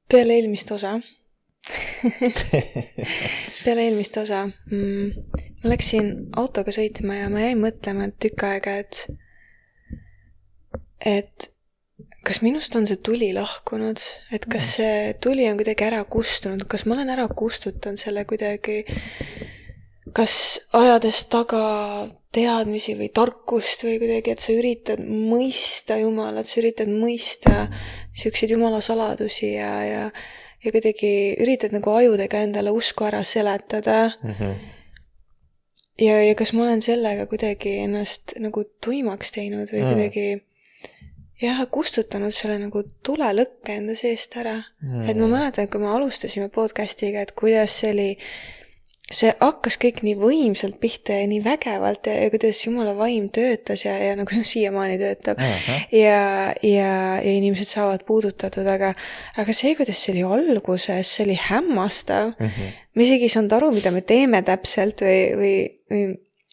Peale eelmist osa peale eelmist osa ma läksin autoga sõitma ja ma jäin mõtlema tükk aega, et kas minust on see tuli lahkunud, et kas see tuli on kuidagi ära kustunud, kas ma olen ära kustutanud selle kuidagi, kas ajades taga teadmisi või tarkust või kuidagi, et sa üritad mõista Jumalat, sa üritad mõista siukseid Jumala saladusi ja kuidagi üritad nagu ajudega endale usku ära seletada. Ja kas ma olen sellega kuidagi ennast nagu tuimaks teinud või kuidagi kustutanud selle nagu tulelõkke enda seest ära. Et ma mäletan, kui me alustasime podcastiga, et kuidas see hakkas kõik nii võimsalt pihta ja nii vägevalt ja kuidas Jumala vaim töötas ja nagu siiamaani töötab. Ja inimesed saavad puudutatud, aga see, kuidas see oli alguses, see oli hämmastav. Me isegi ei saanud aru, mida me teeme täpselt või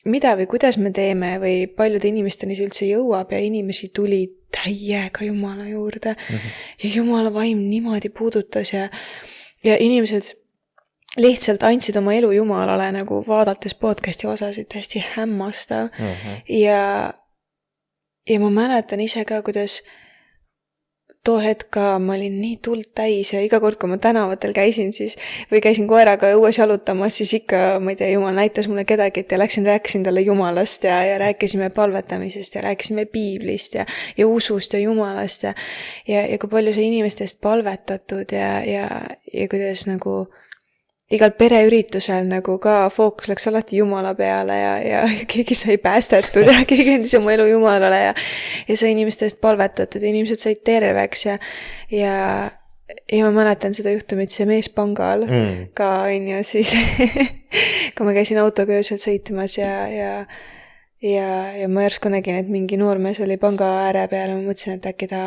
mida või kuidas me teeme või paljude inimesteni see üldse jõuab ja inimesi tuli täiega Jumala juurde. Ja Jumala vaim niimoodi puudutas ja inimesed lihtsalt andsid oma elu Jumalale nagu vaadates podcasti osasid täiesti hämmastav. Ja ma mäletan ise ka, kuidas too hetk ma olin nii tuld täis ja iga kord, kui ma tänavatel käisin siis, või käisin koeraga õues jalutamas, siis ikka, ma ei tea, Jumal näitas mulle kedagi ja rääkisin talle Jumalast ja rääkisime palvetamisest ja rääkisime piiblist ja usust ja Jumalast ja kui palju see inimestest palvetatud ja kuidas nagu igal pereüritusel nagu ka fookus läks alati Jumala peale ja keegi sai päästetud ja keegi andis oma elu Jumalale ja sai inimestest palvetatud ja inimesed said terveks ja ma mäletan seda juhtumit see mees pangal ka on ju siis kui ma käisin autoga öösel sõitmas ja ma järsku nägin, et mingi noormees oli panga ääre peal ja ma mõtlesin, et äkki ta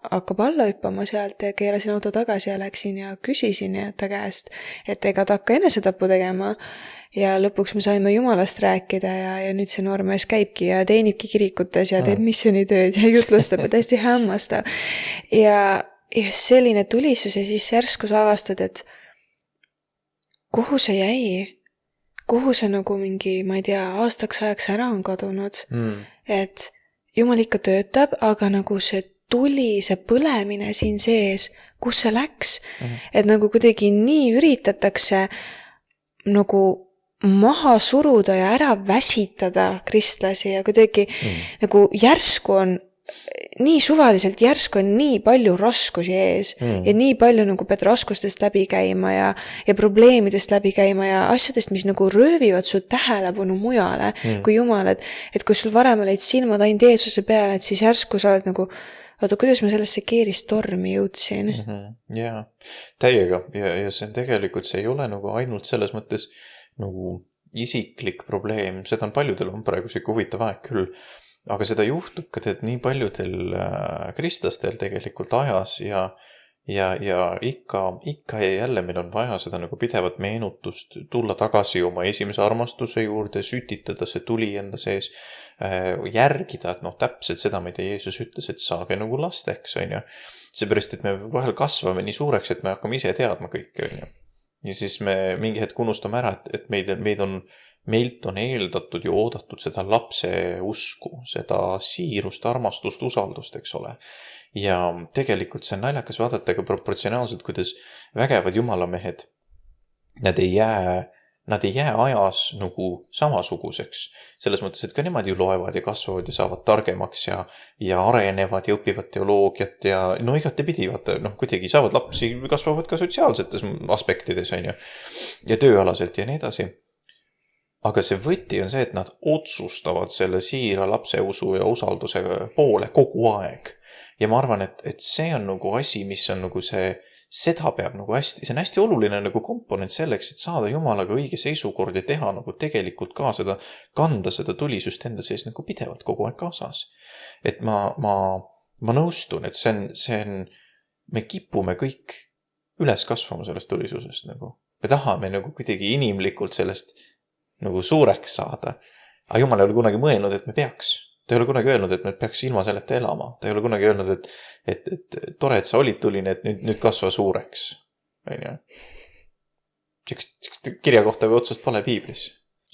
hakkab alla hüppama sealt ja keerasin auto tagasi ja läksin ja küsisin ta käest, et ega ta hakka enesetapu tegema ja lõpuks me saime Jumalast rääkida ja nüüd see noormees käibki ja teenibki kirikutes ja teeb missioonitööd ja jutlustab ja täiesti hämmastav ja selline tulisus ja siis järsku sa avastad, et kuhu see jäi? Kuhu see nagu mingi, ma ei tea, aastaks ajaks ära on kadunud, et Jumal ikka töötab, aga nagu see tuli, see põlemine siin sees, kus see läks, et nagu kuidagi nii üritatakse nagu maha suruda ja ära väsitada kristlasi ja kuidagi nagu järsku on nii suvaliselt järsku on nii palju raskusi ees ja nii palju nagu pead raskustest läbi käima ja probleemidest läbi käima ja asjadest, mis nagu röövivad su tähelepanu mujale kui Jumal, et kui sul varem olid silmad ainult Jeesuse peale, et siis järsku sa oled nagu, vaata, kuidas ma sellesse keeristormi jõudsin. Jaa, täiega ja see on tegelikult, see ei ole nagu ainult selles mõttes nagu isiklik probleem, seda on paljudel on praegu siuke huvitav aeg küll. Aga seda juhtub ka nii paljudel kristlastel tegelikult ajas ja ikka ja jälle meil on vaja seda nagu pidevat meenutust, tulla tagasi oma esimese armastuse juurde, sütitada see tuli enda sees, järgida, et täpselt seda, mida Jeesus ütles, et saage nagu lasteks, on ju. Seepärast, et me vahel kasvame nii suureks, et me hakkame ise teadma kõike, on ju. Ja siis me mingi hetk unustame ära, et meilt on eeldatud ja oodatud seda lapse usku, seda siirust, armastust, usaldust, eks ole. Ja tegelikult see on naljakas vaadata ka proportsionaalselt, kuidas vägevad jumalamehed, nad ei jää ajas nagu samasuguseks. Selles mõttes, et ka nemad ju loevad ja kasvavad ja saavad targemaks ja arenevad ja õpivad teoloogiat ja igatepidi, vaata, kuidagi saavad lapsi, kasvavad ka sotsiaalsetes aspektides, on ju, ja tööalaselt ja nii edasi. Aga see võti on see, et nad otsustavad selle siira lapseusu ja usalduse poole kogu aeg. Ja ma arvan, et see on nagu asi, mis on nagu seda peab nagu hästi, see on hästi oluline nagu komponent selleks, et saada Jumalaga õige seisukord ja teha nagu tegelikult ka kanda seda tulisust enda sees nagu pidevalt kogu aeg kaasas. Et ma nõustun, et see on, me kipume kõik üles kasvama sellest tulisusest nagu. Me tahame nagu kuidagi inimlikult sellest nagu suureks saada. Aga Jumal ei ole kunagi mõelnud, et me peaks. Ta ei ole kunagi öelnud, et me peaks ilma selleta elama. Ta ei ole kunagi öelnud, et tore, et sa olid tuline, et nüüd kasva suureks. Kirja kohta või otsust pole piiblis.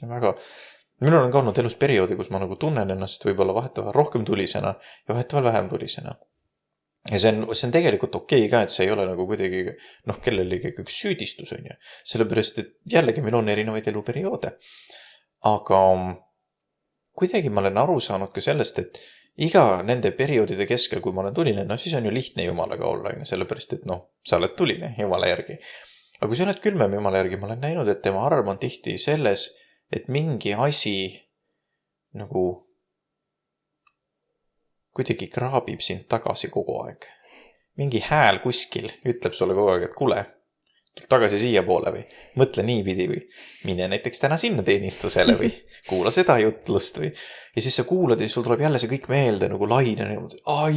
Minul on ka olnud elus perioodi, kus ma nagu tunnen ennast võib-olla vahetavalt rohkem tulisena ja vahetavalt vähem tulisena. Ja see on tegelikult okei ka, et see ei ole nagu kuidagi, kellelegi üks süüdistus on ju. Sellepärast, et jällegi meil on erinevaid eluperioode. Aga kuidagi ma olen aru saanud ka sellest, et iga nende perioodide keskel, kui ma olen tuline, siis on ju lihtne Jumalaga olla, sellepärast, et sa oled tuline Jumala järgi. Aga kui sa oled külmem Jumala järgi, ma olen näinud, et tema arv on tihti selles, et mingi asi nagu kuidagi kraabib sind tagasi kogu aeg. Mingi hääl kuskil ütleb sulle kogu aeg, et kuule, tagasi siia poole või mõtle niipidi või mine näiteks täna sinna teenistusele või kuula seda jutlust või. Ja siis sa kuulad ja sul tuleb jälle see kõik meelde nagu laine.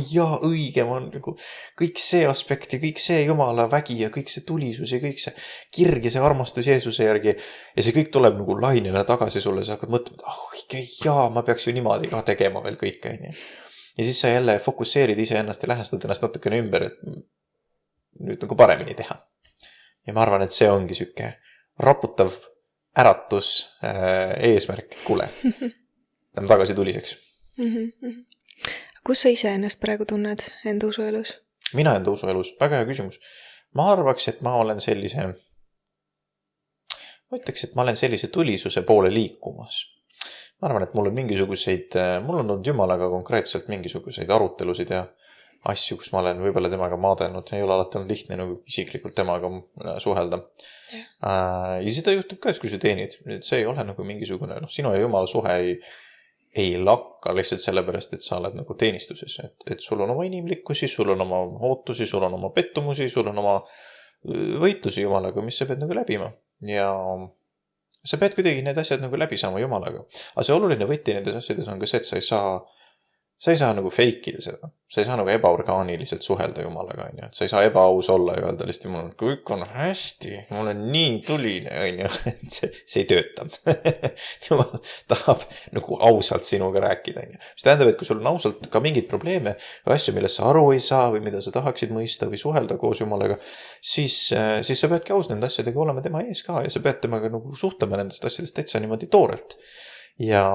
Jaa, õige, on nagu kõik see aspekt ja kõik see Jumala vägi ja kõik see tulisus ja kõik see kirg ja see armastus Jeesuse järgi. Ja see kõik tuleb nagu lainena tagasi sulle. Sa hakkad mõtlema, ma peaks ju niimoodi ka tegema veel kõike. Ja siis sa jälle fokusseerid iseennast ja lähestad ennast natukene ümber, et nüüd nagu paremini teha. Ja ma arvan, et see ongi süke raputav äratus eesmärk. Kuule, lähme tagasi tuliseks. Kus sa ise ennast praegu tunned enda usuelus? Mina enda usuelus? Väga hea küsimus. Ma arvaks, et ma olen sellise tulisuse poole liikumas. Ma arvan, et mul on olnud Jumalaga konkreetselt mingisuguseid arutelusid ja asju, kus ma olen võib-olla temaga maadelnud. Ei ole alati olnud lihtne nagu isiklikult temaga suhelda. Ja seda juhtub ka, kui sa teenid. See ei ole nagu mingisugune, sinu ja Jumala suhe ei lakka lihtsalt sellepärast, et sa oled nagu teenistuses. Et sul on oma inimlikkusi, sul on oma ootusi, sul on oma pettumusi, sul on oma võitlusi Jumalaga, mis sa pead nagu läbima. Ja sa pead kuidagi need asjad nagu läbi saama Jumalaga. Aga see oluline võti nendes asjades on ka see, et sa ei saa nagu feikida seda. Sa ei saa nagu ebaorgaaniliselt suhelda Jumalaga. Sa ei saa ebaaus olla ja öelda lihtsalt Jumal, kõik on hästi, mul on nii tuline. See ei tööta. Jumal tahab nagu ausalt sinuga rääkida. Mis tähendab, et kui sul on ausalt ka mingeid probleeme või asju, millest sa aru ei saa või mida sa tahaksid mõista või suhelda koos Jumalaga, siis sa peadki aus nende asjadega olema tema ees ka ja sa pead temaga nagu suhtlema nendest asjadest täitsa niimoodi toorelt. Ja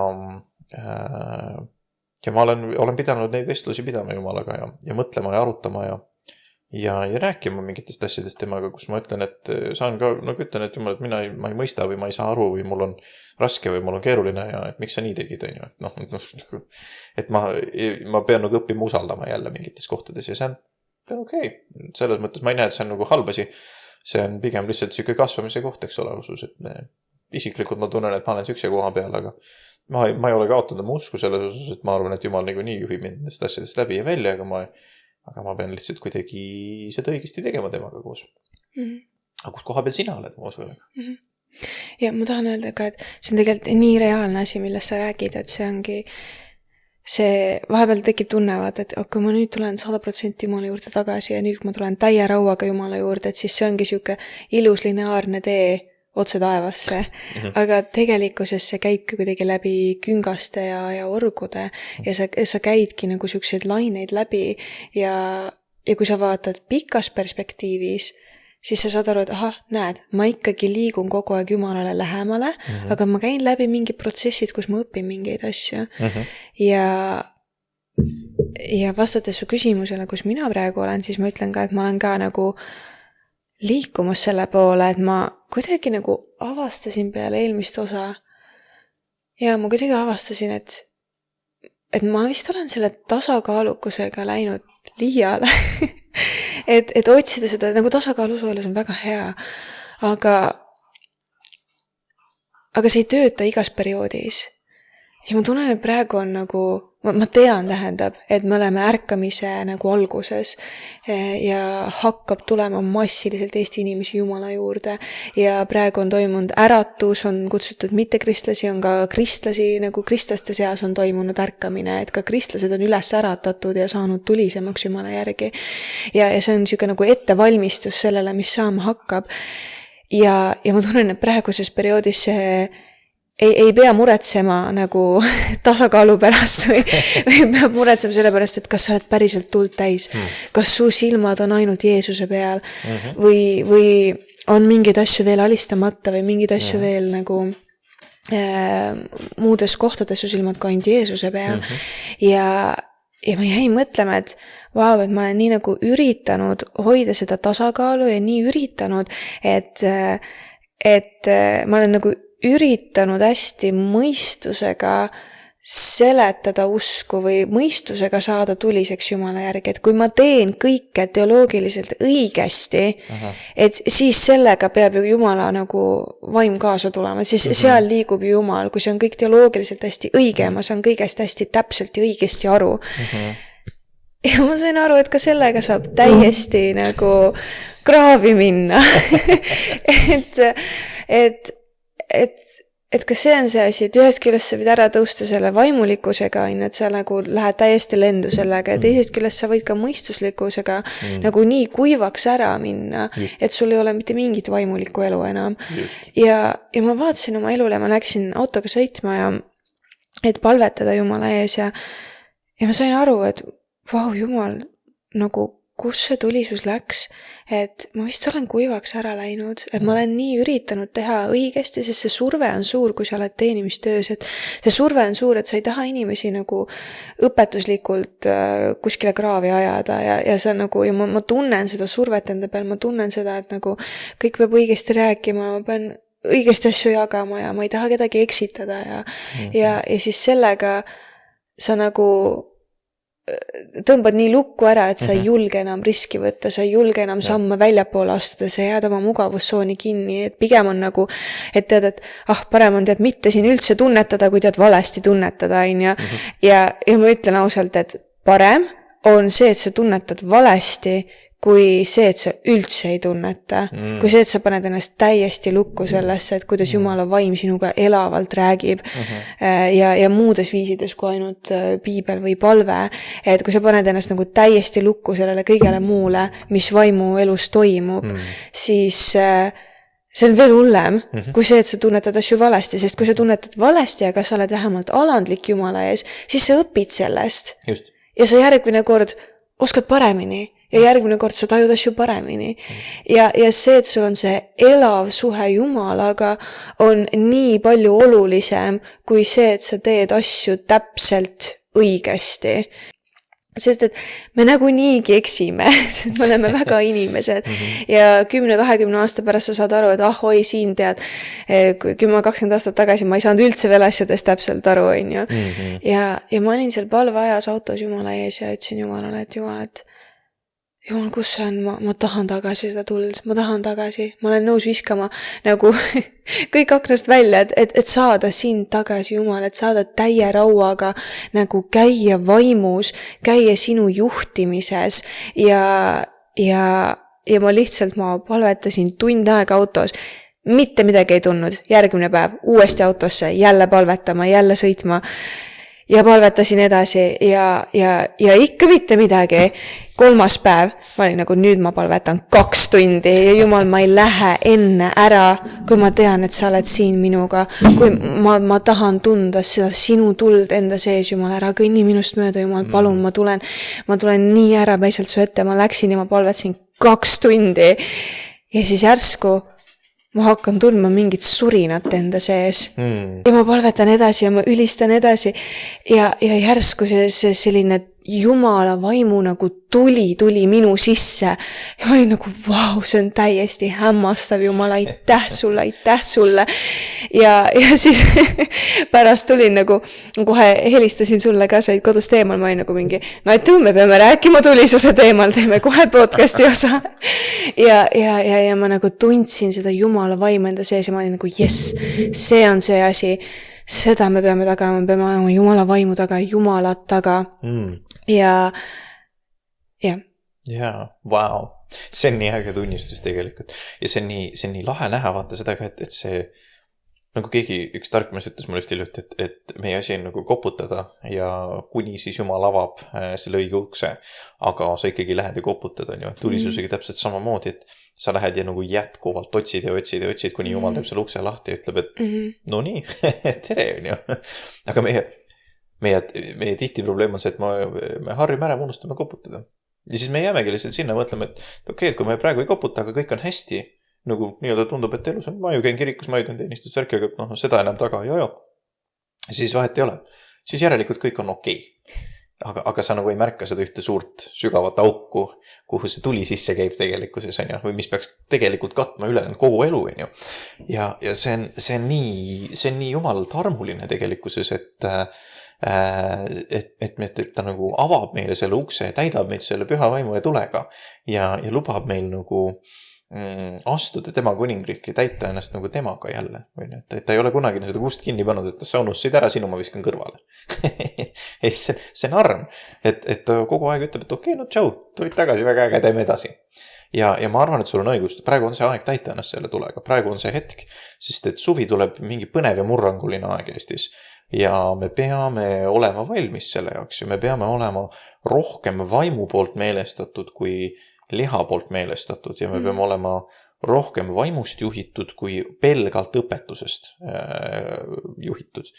ma olen pidanud neid vestlusi pidama Jumalaga ja mõtlema ja arutama ja rääkima mingitest asjadest temaga, kus ma ütlen, et saan ka, ütlen, et Jumal, et ma ei mõista või ma ei saa aru või mul on raske või mul on keeruline ja et miks sa nii tegid, et ma pean nagu õppima usaldama jälle mingites kohtades ja see on okei. Selles mõttes ma ei näe, et see on nagu halbasi. See on pigem lihtsalt süke kasvamise koht, eks ole, usus, et isiklikult ma tunnen, et ma olen sükse koha peal, aga ma ei ole kaotanud oma usku selles osas, et ma arvan, et Jumal nagu nii juhib mind nendest asjadest läbi ja välja, aga ma pean lihtsalt kuidagi seda õigesti tegema temaga koos. Aga kus koha peal sina oled oma usuelega? Ja ma tahan öelda ka, et see on tegelikult nii reaalne asi, millest sa räägid, et see vahepeal tekib tunnevad, et kui ma nüüd tulen 100% Jumala juurde tagasi ja nüüd kui ma tulen täie rauaga Jumala juurde, et siis see ongi siuke ilus lineaarne tee otse taevasse, aga tegelikkuses see käibki kuidagi läbi küngaste ja orgude ja sa käidki nagu siukseid laineid läbi ja kui sa vaatad pikas perspektiivis, siis sa saad aru, et näed, ma ikkagi liigun kogu aeg Jumalale lähemale, aga ma käin läbi mingid protsessid, kus ma õpin mingeid asju. Ja vastates su küsimusele, kus mina praegu olen, siis ma ütlen ka, et ma olen ka nagu liikumas selle poole, et ma kuidagi nagu avastasin peale eelmist osa ja ma kuidagi avastasin, et ma vist olen selle tasakaalukusega läinud liiale. et otsida seda, nagu tasakaalu usuelus on väga hea, aga see ei tööta igas perioodis. Ja ma tunnen, et praegu on nagu, ma tean tähendab, et me oleme ärkamise nagu alguses ja hakkab tulema massiliselt Eesti inimesi Jumala juurde ja praegu on toimunud äratus, on kutsutud mittekristlasi, on ka kristlasi, nagu kristlaste seas on toimunud ärkamine, et ka kristlased on üles äratatud ja saanud tulisemaks Jumala järgi. Ja see on siuke nagu ettevalmistus sellele, mis saama hakkab. Ja ma tunnen, et praeguses perioodis see ei pea muretsema nagu tasakaalu pärast või peab muretsema selle pärast, et kas sa oled päriselt tuld täis, kas su silmad on ainult Jeesuse peal või on mingeid asju veel alistamata või mingeid asju veel nagu muudes kohtades su silmad kui ainult Jeesuse peal ja ma jäin mõtlema, et vau, et ma olen nii nagu üritanud hoida seda tasakaalu ja nii üritanud, et ma olen nagu üritanud hästi mõistusega seletada usku või mõistusega saada tuliseks Jumala järgi, et kui ma teen kõike teoloogiliselt õigesti, et siis sellega peab ju Jumala nagu vaim kaasa tulema, siis seal liigub Jumal, kui see on kõik teoloogiliselt hästi õige ja ma saan kõigest hästi täpselt ja õigesti aru. Ja ma sain aru, et ka sellega saab täiesti nagu kraavi minna. et kas see on see asi, et ühest küljest sa võid ära tõusta selle vaimulikkusega, et sa nagu lähed täiesti lendu sellega ja teisest küljest sa võid ka mõistuslikkusega nagu nii kuivaks ära minna, et sul ei ole mitte mingit vaimulikku elu enam. Ja ma vaatasin oma elule, ma läksin autoga sõitma ja et palvetada Jumala ees ja ma sain aru, et vau, Jumal, nagu kus see tulisus läks, et ma vist olen kuivaks ära läinud, et ma olen nii üritanud teha õigesti, sest see surve on suur, kui sa oled teenimistöös, et see surve on suur, et sa ei taha inimesi nagu õpetuslikult kuskile kraavi ajada ja sa nagu, ja ma tunnen seda survet enda peal, ma tunnen seda, et nagu kõik peab õigesti rääkima, ma pean õigesti asju jagama ja ma ei taha kedagi eksitada ja siis sellega sa nagu tõmbad nii lukku ära, et sa ei julge enam riski võtta, sa ei julge enam samme väljapoole astuda, sa jääd oma mugavustsooni kinni, et pigem on nagu, et tead, et parem on tead mitte siin üldse tunnetada, kui tead valesti tunnetada, ja ma ütlen ausalt, et parem on see, et sa tunnetad valesti, kui see, et sa üldse ei tunneta. Kui see, et sa paned ennast täiesti lukku sellesse, et kuidas Jumala vaim sinuga elavalt räägib ja muudes viisides kui ainult piibel või palve. Et kui sa paned ennast nagu täiesti lukku sellele kõigele muule, mis vaimu elus toimub, siis see on veel hullem kui see, et sa tunnetad asju valesti, sest kui sa tunnetad valesti, aga sa oled vähemalt alandlik Jumala ees, siis sa õpid sellest. Just. Ja sa järgmine kord oskad paremini ja järgmine kord sa tajud asju paremini. Ja see, et sul on see elav suhe Jumalaga, on nii palju olulisem kui see, et sa teed asju täpselt õigesti. Sest et me nagu niigi eksime, sest me oleme väga inimesed ja 10-20 aasta pärast sa saad aru, et oi, siin tead, 10-20 aastat tagasi ma ei saanud üldse veel asjadest täpselt aru, on ju. Ja ma olin seal palveajas autos Jumala ees ja ütlesin Jumalale, et Jumal, kus see on? Ma tahan tagasi seda tuld, ma tahan tagasi. Ma olen nõus viskama nagu kõik aknast välja, et saada sind tagasi, Jumal, et saada täie rauaga nagu käia vaimus, käia sinu juhtimises ja ma lihtsalt, ma palvetasin tund aega autos. Mitte midagi ei tulnud. Järgmine päev uuesti autosse, jälle palvetama, jälle sõitma. Ja palvetasin edasi ja ikka mitte midagi. 3. päev, ma olin nagu nüüd ma palvetan 2 tundi ja Jumal, ma ei lähe enne ära, kui ma tean, et sa oled siin minuga. Kui ma tahan tunda seda sinu tuld enda sees, Jumal, ära kõnni minust mööda, Jumal, palun, ma tulen nii ärapäiselt su ette, ma läksin ja ma palvetasin 2 tundi ja siis järsku ma hakkan tundma mingit surinat enda sees. Ja ma palvetan edasi ja ma ülistan edasi ja järsku see selline Jumala vaimu nagu tuli minu sisse. Ja ma olin nagu, vau, see on täiesti hämmastav, Jumal, aitäh sulle. Ja siis pärast tulin nagu, kohe helistasin sulle ka, said kodust eemal, ma olin nagu mingi, no et me peame rääkima tulisuse teemal, teeme kohe podcasti osa. Ja ma nagu tundsin seda Jumala vaimu enda sees ja ma olin nagu, yes, see on see asi. Seda me peame tagama, me peame ajama Jumala vaimu taga, Jumalat taga. Ja, vau. See on nii äge tunnistus tegelikult. Ja see on nii lahe näha, vaata seda ka, et see nagu keegi, üks tarkmees ütles mulle just hiljuti, et meie asi on nagu koputada ja kuni siis Jumal avab selle õige ukse, aga sa ikkagi lähed ja koputad, on ju, et tulisusega täpselt samamoodi, et sa lähed ja nagu jätkuvalt otsid ja otsid ja otsid, kuni Jumal teeb selle ukse lahti ja ütleb, et no nii, tere, on ju. Aga meie tihti probleem on see, et me harjime ära, me unustame koputada. Ja siis me jäämegi lihtsalt sinna, mõtleme, et okei, et kui me praegu ei koputa, aga kõik on hästi, nagu nii-öelda tundub, et elus on, ma ju käin kirikus, ma ju teen teenistusvärki, aga noh, seda enam taga ei aja. Siis vahet ei ole. Siis järelikult kõik on okei. Aga sa nagu ei märka seda ühte suurt sügavat auku, kuhu see tuli sisse käib tegelikkuses, on ju, või mis peaks tegelikult katma üle kogu elu, on ju. Ja see on nii jumalalt armuline tegelikkuses, et ta nagu avab meile selle ukse ja täidab meid selle püha vaimu ja tulega ja lubab meil nagu astuda tema kuningriiki, täita ennast nagu temaga jälle. Et ta ei ole kunagi seda kust kinni pannud, et sa unustasid ära, sinu ma viskan kõrvale. Ei, see on arm. Et ta kogu aeg ütleb, et okei, no tšau, tulid tagasi, väga äge, teeme edasi. Ja ma arvan, et sul on õigust. Praegu on see aeg täita ennast selle tulega. Praegu on see hetk, sest et suvi tuleb mingi põnev ja murranguline aeg Eestis. Ja me peame olema valmis selle jaoks ja me peame olema rohkem vaimu poolt meelestatud kui liha poolt meelestatud ja me peame olema rohkem vaimust juhitud kui pelgalt õpetusest juhitud.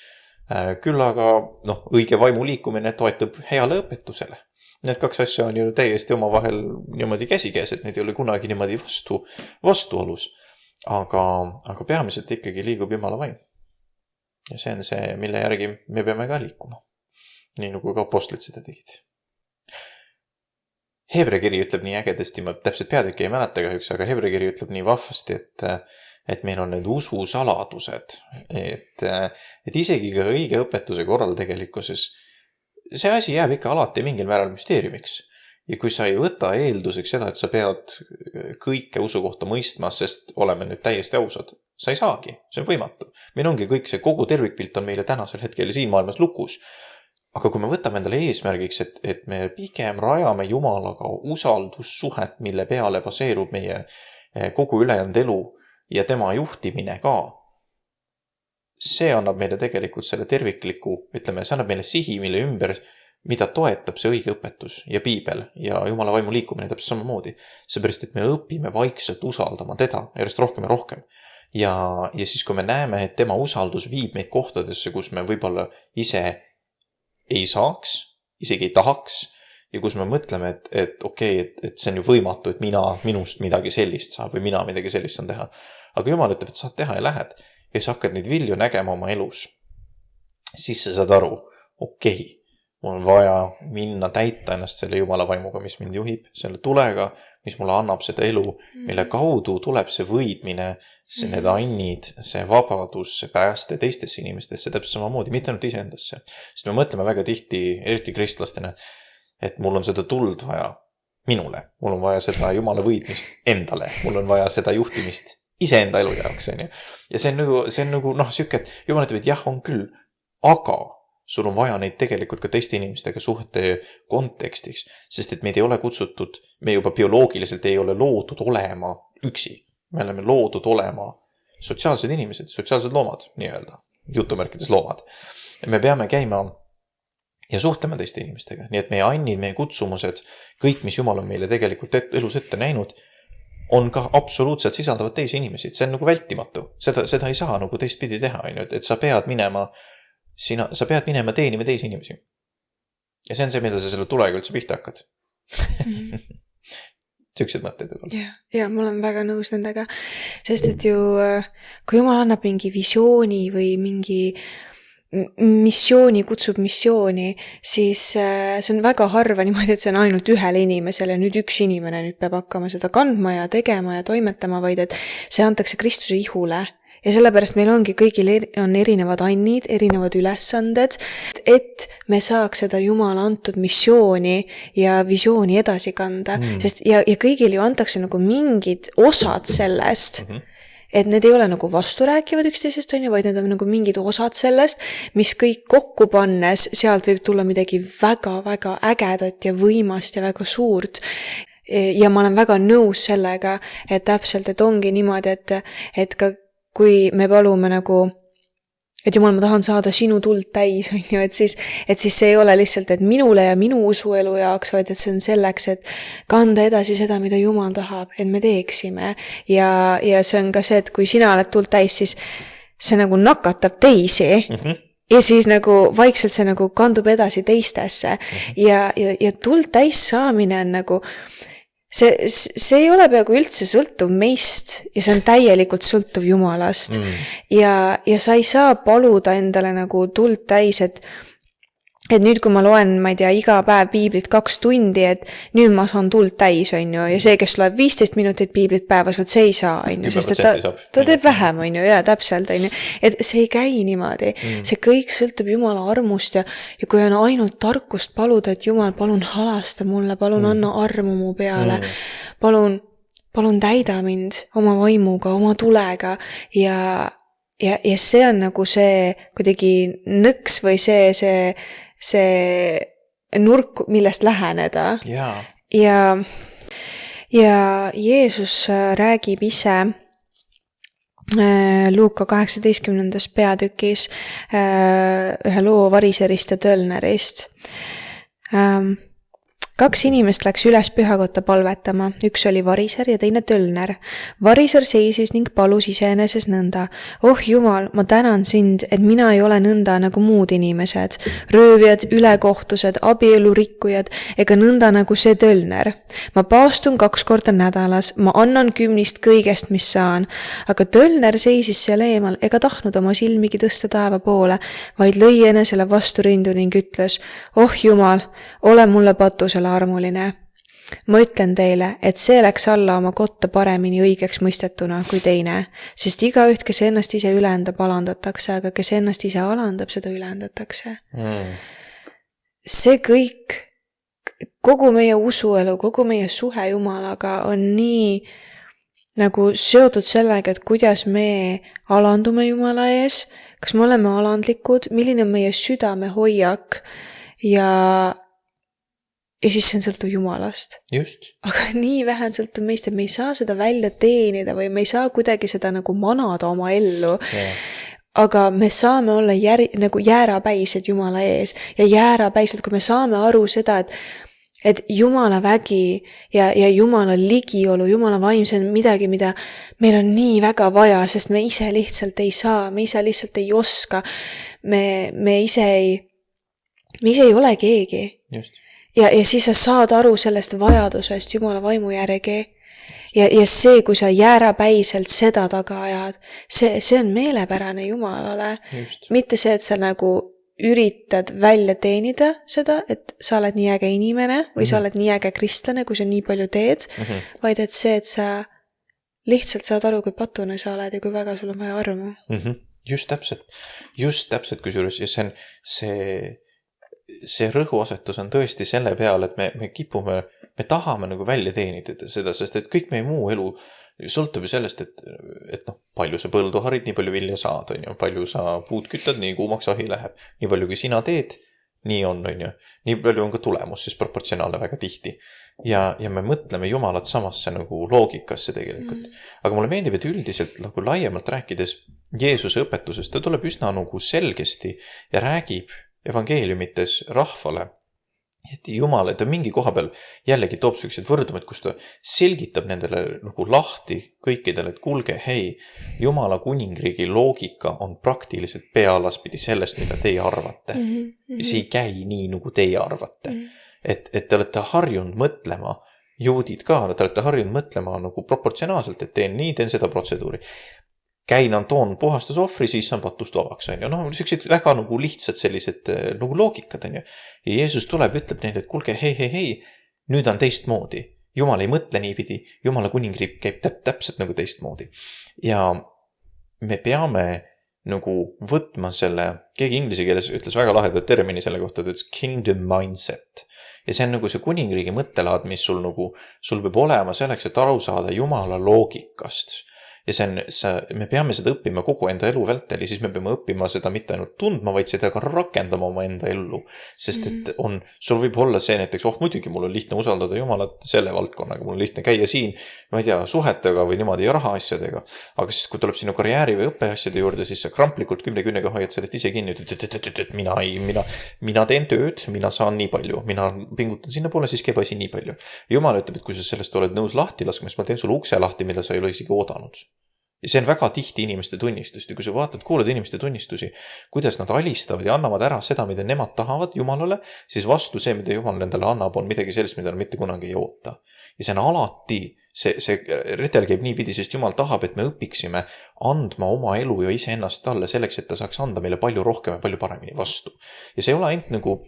Küll aga õige vaimu liikumine toetab heale õpetusele. Need kaks asja on ju täiesti omavahel niimoodi käsikäes, et need ei ole kunagi niimoodi vastuolus. Aga peamiselt ikkagi liigub Jumala vaim. Ja see on see, mille järgi me peame ka liikuma. Nii nagu ka apostlid seda tegid. Hebra kiri ütleb nii ägedasti, ma täpselt peatükki ei mäleta kahjuks, aga Hebra kiri ütleb nii vahvasti, et meil on need ususaladused. Et isegi ka õige õpetuse korral tegelikkuses see asi jääb ikka alati mingil määral müsteeriumiks. Ja kui sa ei võta eelduseks seda, et sa pead kõike usu kohta mõistma, sest oleme nüüd täiesti ausad, sa ei saagi, see on võimatu. Meil ongi kõik see kogu tervikpilt on meile tänasel hetkel siin maailmas lukus. Aga kui me võtame endale eesmärgiks, et me pigem rajame Jumalaga usaldussuhet, mille peale baseerub meie kogu ülejäänud elu ja tema juhtimine ka, see annab meile tegelikult selle tervikliku, ütleme, see annab meile sihi, mille ümber, mida toetab see õige õpetus ja piibel ja Jumala vaimu liikumine täpselt samamoodi. Seepärast, et me õpime vaikselt usaldama teda järjest rohkem ja rohkem. Ja siis, kui me näeme, et tema usaldus viib meid kohtadesse, kus me võib-olla ise ei saaks, isegi ei tahaks ja kus me mõtleme, et okei, et see on ju võimatu, et minust midagi sellist saab või mina midagi sellist saan teha. Aga Jumal ütleb, et saad teha ja lähed ja sa hakkad neid vilju nägema oma elus. Siis sa saad aru, okei, mul on vaja minna täita ennast selle Jumala vaimuga, mis mind juhib, selle tulega, mis mulle annab seda elu, mille kaudu tuleb see võidmine, need annid, see vabadus, see pääste teistesse inimestesse täpselt samamoodi, mitte ainult iseendasse. Sest me mõtleme väga tihti, eriti kristlastena, et mul on seda tuld vaja minule, mul on vaja seda Jumala võidmist endale, mul on vaja seda juhtimist iseenda elu jaoks. Ja see on nagu süke, et Jumal ütleb, et jah, on küll, aga sul on vaja neid tegelikult ka teiste inimestega suhete kontekstiks, sest et meid ei ole kutsutud, me juba bioloogiliselt ei ole loodud olema üksi. Me oleme loodud olema sotsiaalsed inimesed, sotsiaalsed loomad, nii-öelda, jutumärkides loomad. Me peame käima ja suhtlema teiste inimestega, nii et meie annid, meie kutsumused, kõik, mis Jumal on meile tegelikult elus ette näinud, on ka absoluutselt sisaldavad teisi inimesi. See on nagu vältimatu. Seda ei saa nagu teistpidi teha, et sa pead minema teenima teisi inimesi. Ja see on see, mida sa selle tulega üldse pihta hakkad. Tüksed mõtted. Ja ma olen väga nõus nendega, sest et ju kui Jumal annab mingi visiooni või mingi missiooni, kutsub missiooni, siis see on väga harva niimoodi, et see on ainult ühele inimesele ja nüüd üks inimene nüüd peab hakkama seda kandma ja tegema ja toimetama, vaid et see antakse Kristuse ihule. Ja sellepärast meil ongi kõigil on erinevad annid, erinevad ülesanded, et me saaks seda Jumala antud missiooni ja visiooni edasi kanda. Sest ja kõigil ju antakse nagu mingid osad sellest, et need ei ole nagu vasturääkivad üksteisest, vaid need on nagu mingid osad sellest, mis kõik kokku pannes, sealt võib tulla midagi väga-väga ägedat ja võimast ja väga suurt. Ja ma olen väga nõus sellega, et täpselt, et ongi niimoodi, et ka kui me palume nagu et Jumal, ma tahan saada sinu tuld täis, on ju, et siis see ei ole lihtsalt, et minule ja minu usuelu jaoks, vaid et see on selleks, et kanda edasi seda, mida Jumal tahab, et me teeksime. Ja see on ka see, et kui sina oled tuld täis, siis see nagu nakatab teisi. Ja siis nagu vaikselt see nagu kandub edasi teistesse. Ja tuld täis saamine on nagu see ei ole peaaegu üldse sõltuv meist ja see on täielikult sõltuv Jumalast. Ja sa ei saa paluda endale nagu tuld täis, et nüüd, kui ma loen, ma ei tea, iga päev piiblit 2 tundi, et nüüd ma saan tuld täis, on ju, ja see, kes loeb 15 minutit piiblit päevas, võt see ei saa, on ju, sest et ta teeb vähem, on ju, ja täpselt, on ju, et see ei käi niimoodi. See kõik sõltub Jumala armust ja kui on ainult tarkust paluda, et Jumal, palun halasta mulle, palun anna armu mu peale, palun täida mind oma vaimuga, oma tulega ja see on nagu see kuidagi nõks või see nurk, millest läheneda. Ja Jeesus räägib ise Luuka 18. peatükis ühe loo variserist ja tölnerist. 2 inimest läks üles pühakotta palvetama, üks oli variser ja teine tölner. Variser seisis ning palus iseeneses nõnda. Oh Jumal, ma tänan sind, et mina ei ole nõnda nagu muud inimesed, röövjad, ülekohtused, abielurikkujad ega nõnda nagu see tölner. Ma paastun 2 korda nädalas, ma annan 10 kõigest, mis saan. Aga tölner seisis seal eemal ega tahtnud oma silmigi tõsta taeva poole, vaid lõi enesele vastu rindu ning ütles, oh Jumal, ole mulle patusele armuline. Ma ütlen teile, et see läks alla oma kotta paremini õigeks mõistetuna kui teine, sest igaüht, kes ennast ise ülendab, alandatakse, aga kes ennast ise alandab, seda ülendatakse. See kõik, kogu meie usuelu, kogu meie suhe Jumalaga on nii nagu seotud sellega, et kuidas me alandume Jumala ees, kas me oleme alandlikud, milline on meie südame hoiak ja siis see on sõltuv Jumalast. Just. Aga nii vähe on sõltuv meist, et me ei saa seda välja teenida või me ei saa kuidagi seda nagu manada oma ellu. Aga me saame olla nagu jäärapäised Jumala ees ja jäärapäised, kui me saame aru seda, et Jumala vägi ja Jumala ligiolu, Jumala vaim, see on midagi, mida meil on nii väga vaja, sest me ise lihtsalt ei saa, me ise lihtsalt ei oska, me ise ei ole keegi. Just. Ja siis sa saad aru sellest vajadusest Jumala vaimu järgi ja see, kui sa jäärapäiselt seda taga ajad, see on meelepärane Jumalale. Just. Mitte see, et sa nagu üritad välja teenida seda, et sa oled nii äge inimene või sa oled nii äge kristlane, kui sa nii palju teed, vaid et see, et sa lihtsalt saad aru, kui patune sa oled ja kui väga sul on vaja armu. Just täpselt kusjuures ja see rõhuasetus on tõesti selle peale, et me kipume, me tahame nagu välja teenida seda, sest et kõik meie muu elu sõltub ju sellest, et palju sa põldu harid, nii palju vilja saad, on ju, palju sa puud kütad, nii kuumaks ahi läheb, nii palju kui sina teed, nii on ju, nii palju on ka tulemus, siis proportsionaalne väga tihti. Ja me mõtleme Jumalat samasse nagu loogikasse tegelikult. Aga mulle meeldib, et üldiselt nagu laiemalt rääkides Jeesuse õpetusest, ta tuleb üsna nagu selgesti ja räägib evangeeliumites rahvale, et Jumal, ta mingi koha peal jällegi toob sellised võrdumid, kus ta selgitab nendele nagu lahti kõikidele, et kuulge, hei, Jumala kuningriigi loogika on praktiliselt pealaspidi sellest, mida teie arvate. See ei käi nii, nagu teie arvate. Et te olete harjunud mõtlema, juudid ka, te olete harjunud mõtlema nagu proportsionaalselt, et teen seda protseduuri. Käin toon puhastusohvri, siis saan patust vabaks, on ju. Sellised väga nagu lihtsad sellised nagu loogikad, on ju. Ja Jeesus tuleb, ütleb neile, et kuulge, hei, nüüd on teistmoodi. Jumal ei mõtle niipidi, Jumala kuningriik käib täpselt nagu teistmoodi. Ja me peame nagu võtma selle, keegi inglise keeles ütles väga laheda termini selle kohta, et kingdom mindset. Ja see on nagu see kuningriigi mõttelaad, mis sul peab olema selleks, et aru saada Jumala loogikast. me peame seda õppima kogu enda elu vältel ja siis me peame õppima seda mitte ainult tundma, vaid seda ka rakendama oma enda ellu. Sest et sul võib olla see näiteks, muidugi mul on lihtne usaldada Jumalat selle valdkonnaga, mul on lihtne käia siin, ma ei tea, suhetega või niimoodi ja rahaasjadega. Aga siis, kui tuleb sinu karjääri või õppeasjade juurde, siis sa kramplikult 10 küünega hoiad sellest ise kinni, et mina teen tööd, mina saan nii palju, mina pingutan sinna poole, siis käib asi nii palju. Jumal ütleb, et kui sa sellest oled nõus lahti laskma, siis ma teen sulle ukse lahti, mille sa ei ole isegi oodanud. Ja see on väga tihti inimeste tunnistust ja kui sa kuulad inimeste tunnistusi, kuidas nad alistavad ja annavad ära seda, mida nemad tahavad Jumalale, siis vastu see, mida Jumal nendele annab, on midagi sellist, mida nad mitte kunagi ei oota. Ja see on alati, see redel käib nii pidi, sest Jumal tahab, et me õpiksime andma oma elu ja iseennast talle selleks, et ta saaks anda meile palju rohkem ja palju paremini vastu. Ja see ei ole ainult nagu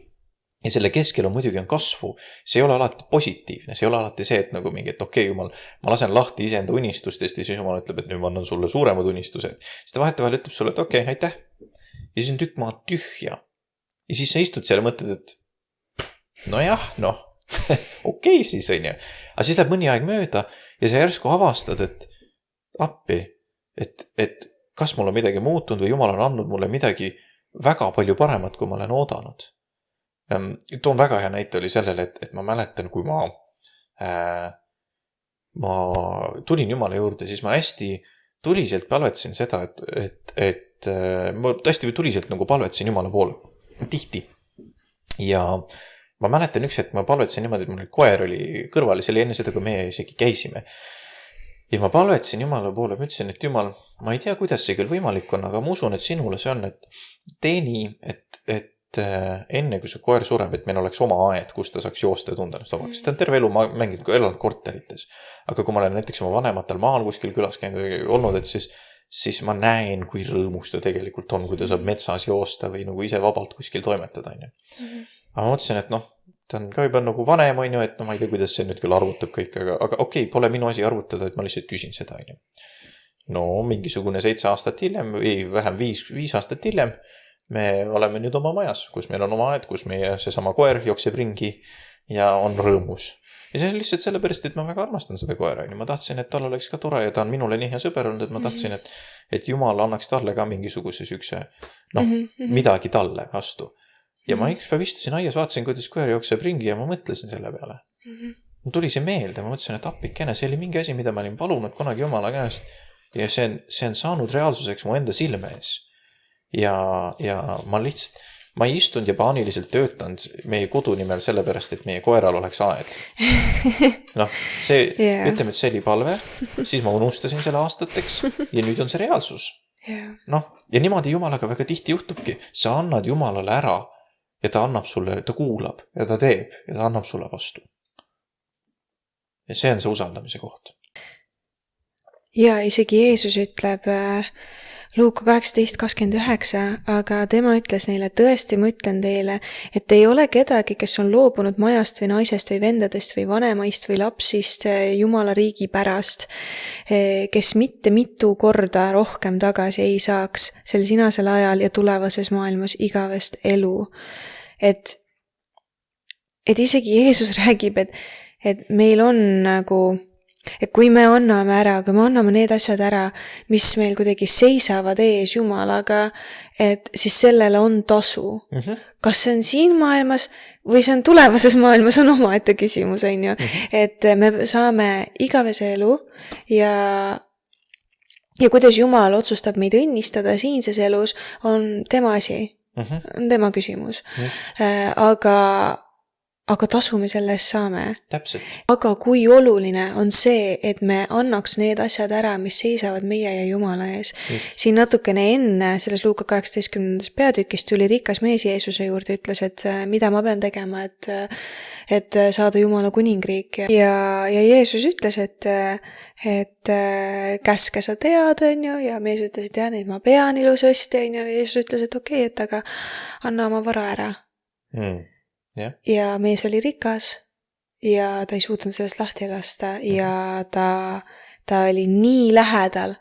ja selle keskel muidugi on kasvu, see ei ole alati positiivne, see ei ole alati see, et nagu mingi, et okei, Jumal, ma lasen lahti iseenda unistustest ja siis Jumal ütleb, et nüüd ma annan sulle suuremad unistused. Siis ta vahetevahel ütleb sulle, et okei, aitäh. Ja siis on tükk maad tühja. Ja siis sa istud seal ja mõtled, et nojah, okei siis on ju. Aga siis läheb mõni aeg mööda ja sa järsku avastad, et appi, et kas mul on midagi muutunud või Jumal on andnud mulle midagi väga palju paremat, kui ma olen oodanud. Toon väga hea näite oli sellele, et ma mäletan, kui ma tulin Jumala juurde, siis ma hästi tuliselt palvetasin seda, et ma hästi tuliselt nagu palvetasin Jumala poole. Tihti. Ja ma mäletan üks hetk, ma palvetasin niimoodi, et mul koer oli kõrval ja see oli enne seda, kui meie isegi käisime. Ja ma palvetasin Jumala poole, ma ütlesin, et Jumal, ma ei tea, kuidas see küll võimalik on, aga ma usun, et sinule see on, et tee nii, et enne kui see koer sureb, et meil oleks oma aed, kus ta saaks joosta ja tunda ennast vabaks. Ta on terve elu mänginud elanud korterites. Aga kui ma olen näiteks oma vanematel maal kuskil külas käinud olnud, et siis ma näen, kui rõõmus ta tegelikult on, kui ta saab metsas joosta või nagu ise vabalt kuskil toimetada. Aga ma mõtlesin, et ta on ka juba nagu vanem, et ma ei tea, kuidas see nüüd küll arvutab kõik, aga okei, pole minu asi arvutada, et ma lihtsalt küsin seda. Mingisugune 7 aastat hiljem, või vähem 5 aastat hiljem, me oleme nüüd oma majas, kus meil on oma aed, kus meie seesama koer jookseb ringi ja on rõõmus. Ja see on lihtsalt sellepärast, et ma väga armastan seda koera. Ma tahtsin, et tal oleks ka tore ja ta on minule nii hea sõber olnud, et ma tahtsin, et Jumal annaks talle ka mingisuguse sükse, midagi talle vastu. Ja ma üks päev istusin aias, vaatasin, kuidas koer jookseb ringi ja ma mõtlesin selle peale. Ma tuli see meelde, ma mõtlesin, et appikene, see oli mingi asi, mida ma olin palunud kunagi Jumala käest ja see on saanud reaalsuseks mu enda silme ees. Ja ma ei istunud ja paaniliselt töötanud meie kodu nimel sellepärast, et meie koeral oleks aed. Ütleme, et see oli palve, siis ma unustasin selle aastateks ja nüüd on see reaalsus. Ja niimoodi Jumalaga väga tihti juhtubki. Sa annad Jumalale ära ja ta annab sulle, ta kuulab ja ta teeb ja ta annab sulle vastu. Ja see on see usaldamise koht. Ja isegi Jeesus ütleb Luuka 18:29, aga tema ütles neile, tõesti ma ütlen teile, et ei ole kedagi, kes on loobunud majast või naisest või vendadest või vanemaist või lapsist Jumala riigi pärast, kes mitte mitu korda rohkem tagasi ei saaks sel sinasel ajal ja tulevases maailmas igavest elu. Et isegi Jeesus räägib, et meil on nagu et kui me anname ära, kui me anname need asjad ära, mis meil kuidagi seisavad ees Jumalaga, et siis sellele on tasu. Kas see on siin maailmas või see on tulevases maailmas, on omaette küsimus, on ju. Et me saame igavese elu ja kuidas Jumal otsustab meid õnnistada siinses elus, on tema asi, on tema küsimus. Aga tasu me selle eest saame. Täpselt. Aga kui oluline on see, et me annaks need asjad ära, mis seisavad meie ja Jumala ees. Siin natukene enne selles Luuka 18. peatükis tuli rikas mees Jeesuse juurde, ütles, et mida ma pean tegema, et saada Jumala kuningriik. Ja Jeesus ütles, et käske sa tead, on ju, ja mees ütles, et jah, neid ma pean ilusasti, on ju, ja Jeesus ütles, et okei, et aga anna oma vara ära. Yeah. Ja mees oli rikas ja ta ei suutnud sellest lahti lasta ja ta oli nii lähedal,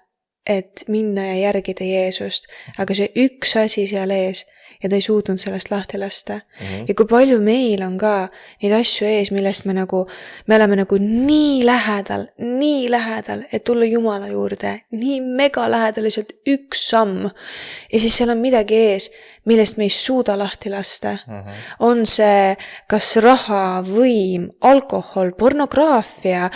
et minna ja järgida Jeesust, aga see üks asi seal ees ja ta ei suutnud sellest lahti lasta. Ja kui palju meil on ka neid asju ees, millest me oleme nagu nii lähedal, et tulla Jumala juurde, nii mega lähedal, lihtsalt üks samm. Ja siis seal on midagi ees, millest me ei suuda lahti lasta. On see kas raha, võim, alkohol, pornograafia,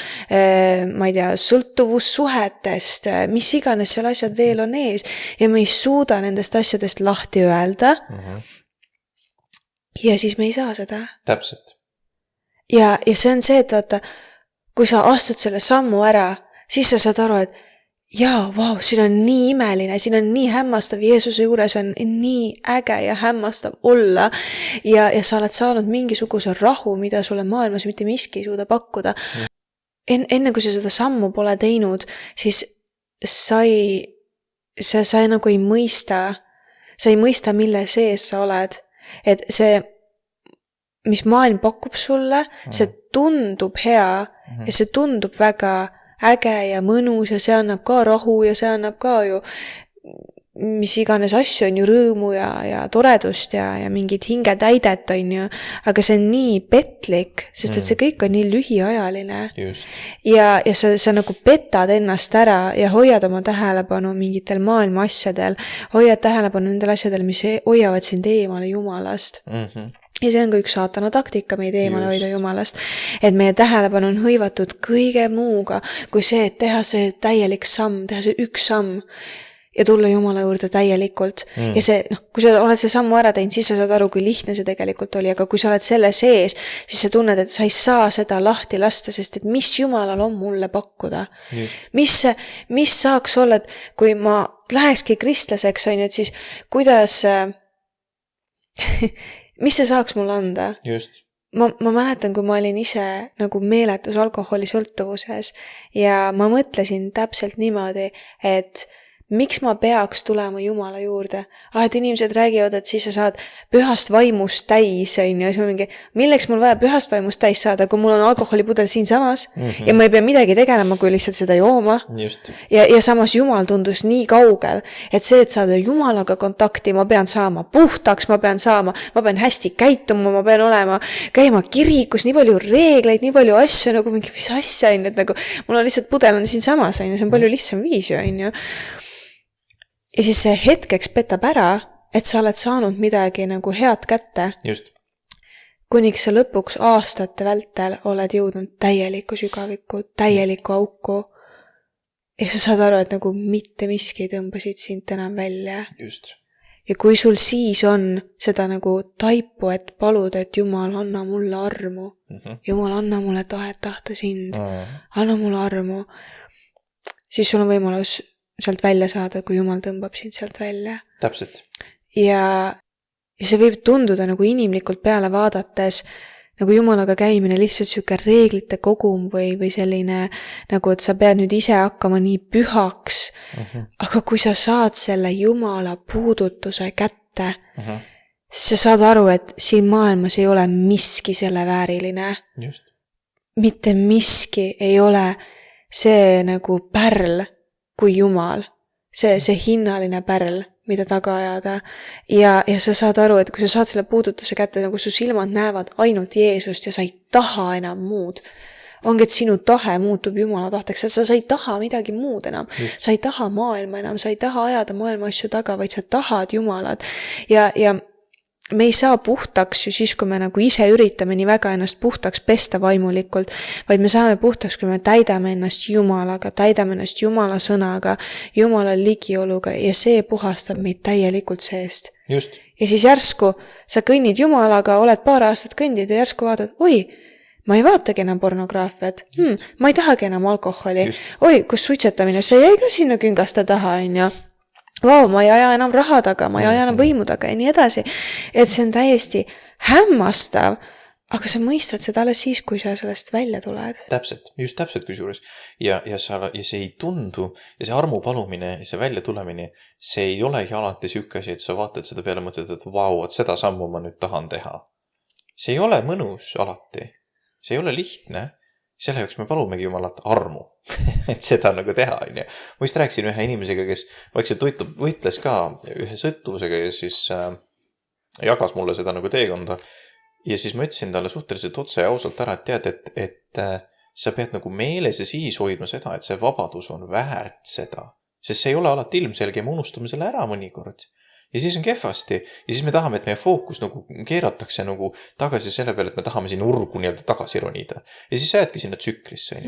ma ei tea, sõltuvussuhetest, mis iganes seal asjad veel on ees ja me ei suuda nendest asjadest lahti öelda. Ja siis me ei saa seda. Täpselt. Ja see on see, et vaata, kui sa astud selle sammu ära, siis sa saad aru, et jaa, vau, siin on nii imeline, siin on nii hämmastav, Jeesuse juures on nii äge ja hämmastav olla ja sa oled saanud mingisuguse rahu, mida sulle maailmas mitte miski ei suuda pakkuda. Enne kui sa seda sammu pole teinud, siis sa nagu ei mõista, mille sees sa oled. Et see, mis maailm pakub sulle, see tundub hea ja see tundub väga äge ja mõnus ja see annab ka rahu ja see annab ka ju mis iganes asju on ju rõõmu ja toredust ja mingit hingetäidet on ju, aga see on nii petlik, sest et see kõik on nii lühiajaline. Just. Ja sa nagu petad ennast ära ja hoiad oma tähelepanu mingitel maailma asjadel, hoiad tähelepanu nendel asjadel, mis hoiavad sind eemale Jumalast. Ja see on ka üks saatana taktika meid eemale hoida Jumalast, et meie tähelepanu on hõivatud kõige muuga kui see, et teha see täielik samm, teha see üks samm ja tulla Jumala juurde täielikult. Ja see, kui sa oled see sammu ära teinud, siis sa saad aru, kui lihtne see tegelikult oli, aga kui sa oled selle sees, siis sa tunned, et sa ei saa seda lahti lasta, sest et mis Jumalal on mulle pakkuda. Mis saaks olla, et kui ma lähekski kristlaseks, on ju, et siis kuidas mis see saaks mulle anda? Just. Ma mäletan, kui ma olin ise nagu meeletus alkoholisõltuvuses ja ma mõtlesin täpselt niimoodi, et miks ma peaks tulema Jumala juurde? Et inimesed räägivad, et siis sa saad pühast vaimust täis, on ju, ja siis ma mingi, milleks mul vaja pühast vaimust täis saada, kui mul on alkoholipudel siin samas ja ma ei pea midagi tegelema, kui lihtsalt seda jooma. Just. Ja samas Jumal tundus nii kaugel, et see, et saada Jumalaga kontakti, ma pean saama puhtaks, ma pean hästi käituma, ma pean käima kirikus, nii palju reegleid, nii palju asju, nagu mingi mis asja, on, et nagu mul on lihtsalt pudel on siin samas, on ju, see on palju lihtsam viis, on ju. Ja siis see hetkeks petab ära, et sa oled saanud midagi nagu head kätte. Just. Kuniks sa lõpuks aastate vältel oled jõudnud täielikku sügavikku, täielikku auku. Ja sa saad aru, et nagu mitte miski tõmbasid sind enam välja. Just. Ja kui sul siis on seda nagu taipu, et paluda, et Jumal, anna mulle armu. Jumal, anna mulle tahet tahta sind. Anna mulle armu. Siis sul on võimalus sealt välja saada, kui Jumal tõmbab sind sealt välja. Täpselt. Ja see võib tunduda nagu inimlikult peale vaadates, nagu Jumalaga käimine lihtsalt siuke reeglite kogum või selline, nagu et sa pead nüüd ise hakkama nii pühaks. Aga kui sa saad selle Jumala puudutuse kätte, siis sa saad aru, et siin maailmas ei ole miski selle vääriline. Just. Mitte miski ei ole see nagu pärl, kui Jumal, see hinnaline pärl, mida taga ajada. Ja sa saad aru, et kui sa saad selle puudutuse kätte, nagu su silmad näevad ainult Jeesust ja sa ei taha enam muud. Ongi, et sinu tahe muutub Jumala tahteks, sa ei taha midagi muud enam. Sa ei taha maailma enam, sa ei taha ajada maailma asju taga, vaid sa tahad Jumalat. Ja me ei saa puhtaks ju siis, kui me nagu ise üritame nii väga ennast puhtaks pesta vaimulikult, vaid me saame puhtaks, kui me täidame ennast Jumalaga, täidame ennast Jumala sõnaga, Jumala ligioluga ja see puhastab meid täielikult seest. Just. Ja siis järsku sa kõnnid Jumalaga, oled paar aastat kõndid ja järsku vaatad, oi, ma ei vaatagi enam pornograafiat, ma ei tahagi enam alkoholi, oi, kus suitsetamine, see jäi ka sinna küngaste taha, on ju. Vau, ma ei aja enam raha taga, ma ei aja enam võimu taga ja nii edasi. Et see on täiesti hämmastav, aga sa mõistad seda alles siis, kui sa sellest välja tuled. Täpselt, just täpselt kusjuures. Ja see ei tundu, ja see armu palumine ja see välja tulemine, see ei olegi alati sükasi, et sa vaatad seda peale mõtled, et vau, et seda sammu ma nüüd tahan teha. See ei ole mõnus alati. See ei ole lihtne. Selle jaoks me palumegi Jumalat armu, et seda nagu teha. Ma just rääkisin ühe inimesega, kes vaikselt võitles ka ühe sõltuvusega ja siis jagas mulle seda nagu teekonda. Ja siis ma ütlesin talle suhteliselt otse ja ausalt ära, et tead, et sa pead nagu meeles ja siis hoidma seda, et see vabadus on väärt seda. Sest see ei ole alati ilmselge, me unustame selle ära mõnikord. Ja siis on kehvasti. Ja siis me tahame, et meie fookus nagu keeratakse nagu tagasi selle peale, et me tahame siin urgu nii-öelda tagasi ronida. Ja siis sa jäädki sinna tsüklisse.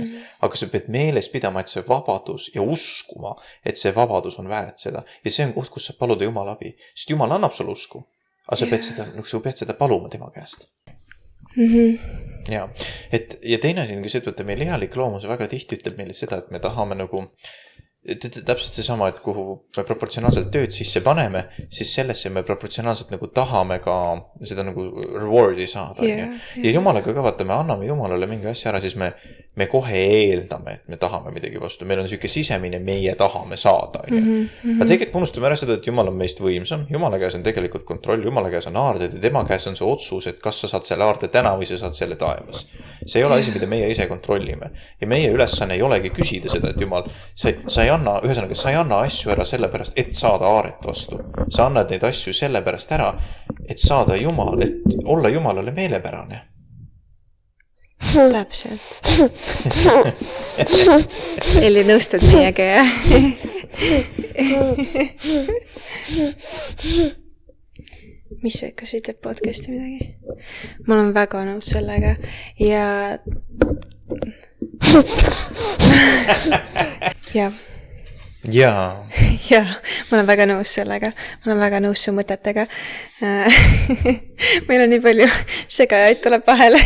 Aga sa pead meeles pidama, et see vabadus ja uskuma, et see vabadus on väärt seda. Ja see on koht, kus sa paluda Jumala abi. Sest Jumal annab sulle usku. Aga sa pead seda paluma tema käest. Ja teine asi on ka see, et meil ihalik loomus väga tihti ütleb meile seda, et me tahame nagu täpselt see sama, et kuhu me proportsionaalselt tööd sisse paneme, siis sellesse me proportsionaalselt nagu tahame ka seda nagu rewardi saada. Ja Jumalaga ka vaata, me anname Jumalale mingi asja ära, siis me kohe eeldame, et me tahame midagi vastu. Meil on selline sisemine, meie tahame saada. Aga tegelikult unustame ära seda, et Jumal on meist võimsam. Jumala käes on tegelikult kontroll, Jumala käes on aarded ja tema käes on see otsus, et kas sa saad selle aarde täna või sa saad selle taevas. See ei ole asi, mida meie ise kontrollime. Ja meie ülesanne ei olegi küsida seda, et Jumal, sa ei anna asju ära sellepärast, et saada aaret vastu. Sa annad neid asju sellepärast ära, et saada Jumal, et olla Jumalale meelepärane. Täpselt. Eli nõustud meiega, jah? Mis sa ikka siit teeb podcasti midagi? Ma olen väga nõus sellega ja ma olen väga nõus sellega. Ma olen väga nõus su mõtetega. Meil on nii palju segajaid tuleb vahele.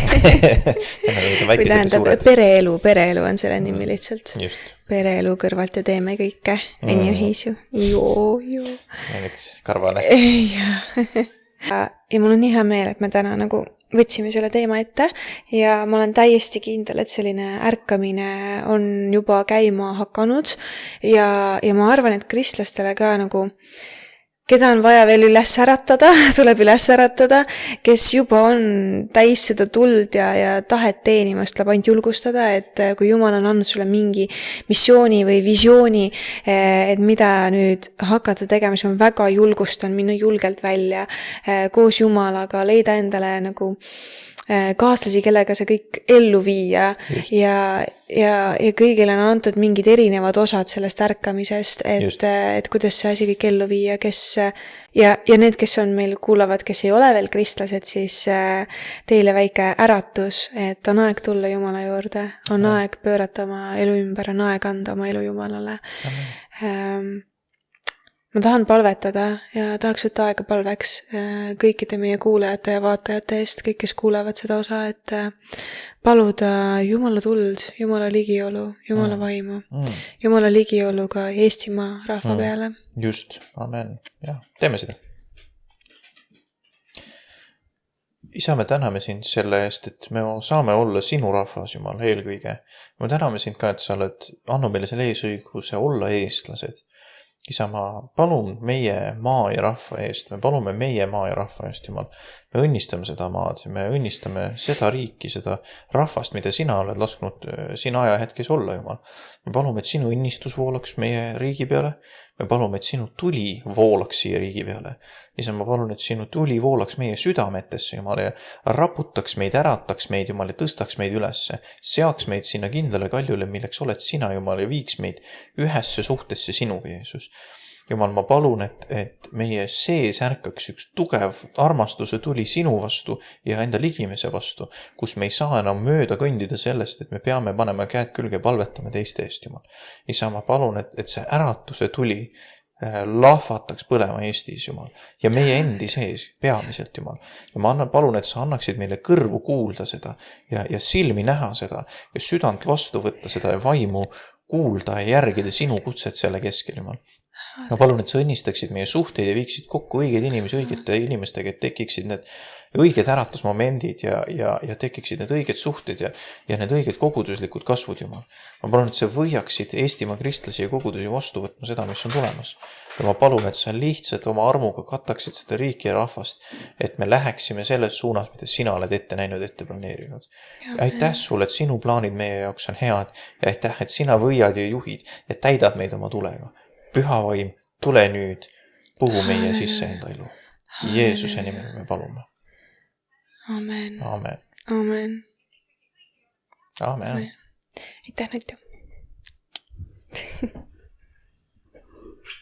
Või tähendab, pereelu on selle nimi lihtsalt. Just. Pereelu kõrvalt ja teeme kõike. On ju heisu? Joo. Üks karvane. Ja mul on nii hea meel, et me täna nagu võtsime selle teema ette ja ma olen täiesti kindel, et selline ärkamine on juba käima hakanud ja ma arvan, et kristlastele ka nagu, keda on vaja veel üles äratada, tuleb üles äratada, kes juba on täis seda tuld ja tahet teenimast, tuleb ainult julgustada, et kui Jumal on andnud sulle mingi missiooni või visiooni, et mida nüüd hakata tegema, siis ma väga julgustan minna julgelt välja koos Jumalaga, leida endale nagu kaaslasi, kellega see kõik ellu viia. Ja kõigile on antud mingid erinevad osad sellest ärkamisest, et kuidas see asi kõik ellu viia, ja need, kes on meil kuulavad, kes ei ole veel kristlased, siis teile väike äratus, et on aeg tulla Jumala juurde, on aeg pöörata oma elu ümber, on aeg anda oma elu Jumalale. Ma tahan palvetada ja tahaks võtta aega palveks kõikide meie kuulajate ja vaatajate eest, kõik, kes kuulevad seda osa, et paluda Jumala tuld, Jumala ligiolu, Jumala vaimu, Jumala ligiolu ka Eestimaa rahva peale. Just, amen. Ja, teeme seda. Isa, me täname sind selle eest, et me saame olla sinu rahvas, Jumal, eelkõige. Me täname sind ka, et sa oled andnud meile selle eesõiguse olla eestlased. Isa, ma palun meie maa ja rahva eest, me palume meie maa ja rahva eest, Jumal. Me õnnistame seda maad, me õnnistame seda riiki, seda rahvast, mida sina oled lasknud siin ajahetkes olla, Jumal. Me palume, et sinu õnnistus voolaks meie riigi peale. Me palume, et sinu tuli voolaks siia riigi peale. Isa, ma palun, et sinu tuli voolaks meie südametesse, Jumal, ja raputaks meid, ärataks meid, Jumal, ja tõstaks meid ülesse. Seaks meid sinna kindlale kaljule, milleks oled sina, Jumal, ja viiks meid ühesse suhtesse sinuga, Jeesus. Jumal, ma palun, et meie sees ärkaks üks tugev armastuse tuli sinu vastu ja enda ligimese vastu, kus me ei saa enam mööda kõndida sellest, et me peame panema käed külge ja palvetama teiste eest, Jumal. Isa, ma palun, et see äratuse tuli lahvataks põlema Eestis, Jumal, ja meie endi sees peamiselt, Jumal. Ja ma palun, et sa annaksid meile kõrvu kuulda seda ja silmi näha seda ja südant vastu võtta seda ja vaimu kuulda ja järgida sinu kutset selle keskel, Jumal. Ma palun, et sa õnnistaksid meie suhteid ja viiksid kokku õigeid inimesi õigete inimestega, et tekiksid need õiged äratusmomendid ja tekiksid need õiged suhted ja need õiged koguduslikud kasvud, Jumal. Ma palun, et sa võiaksid Eestimaa kristlasi ja kogudusi vastu võtma seda, mis on tulemas. Ja ma palun, et sa lihtsalt oma armuga kataksid seda riiki ja rahvast, et me läheksime selles suunas, mida sina oled ette näinud, ette planeerinud. Aitäh sulle, et sinu plaanid meie jaoks on head ja aitäh, et sina võiad ja juhid ja täidad meid oma tulega. Püha vaim, tule nüüd, puhu meie sisse enda elu. Jeesuse nimel me palume. Amen. Amen. Amen. Amen. Aitäh, Natu.